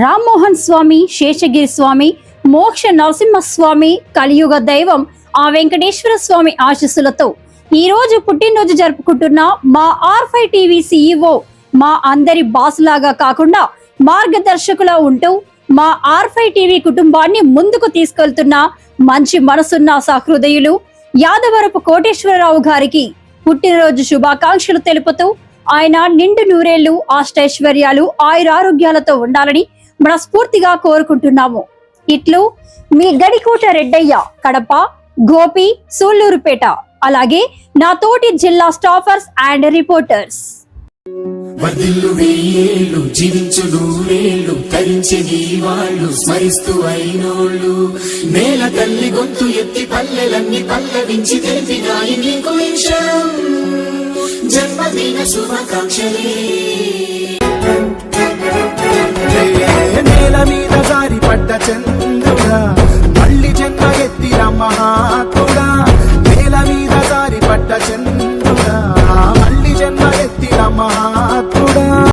రామ్మోహన్ స్వామి, శేషగిరి స్వామి, మోక్ష నరసింహస్వామి, కలియుగ దైవం ఆ వెంకటేశ్వర స్వామి ఆశీస్సులతో ఈ రోజు పుట్టినరోజు జరుపుకుంటున్న మా R5 టీవీ CEO మా అందరి బాస్ లాగా కాకుండా మార్గదర్శకులా ఉంటూ మా R5 టీవీ కుటుంబాన్ని ముందుకు తీసుకెళ్తున్న మంచి మనసున్న సహృదయులు యాదవరపు కోటేశ్వరరావు గారికి పుట్టినరోజు శుభాకాంక్షలు తెలుపుతూ ఆయన నిండు నూరేళ్లు అష్టైశ్వర్యాలు ఆయురారోగ్యాలతో ఉండాలని మనస్ఫూర్తిగా కోరుకుంటున్నాము. ఇట్లు మీ గడికోట రెడ్డయ్య, కడప, గోపి, సూళ్లూరుపేట. అలాగే నా తోటి జిల్లా స్టాఫర్స్ అండ్ రిపోర్టర్స్. వర్ధిల్లు వెయ్యేళ్ళు, జీవించు నూరేళ్ళు, తరించే నీ వాళ్ళు, స్మరిస్తూ అయినోళ్ళు. నేల తల్లి గొంతు ఎత్తి పల్లెలన్నీ పల్లవించి తెలిపినాయి నీకు విషయం. జన్మదిన శుభాకాంక్షలే. నేల మీద జారి పడ్డ చంద్ర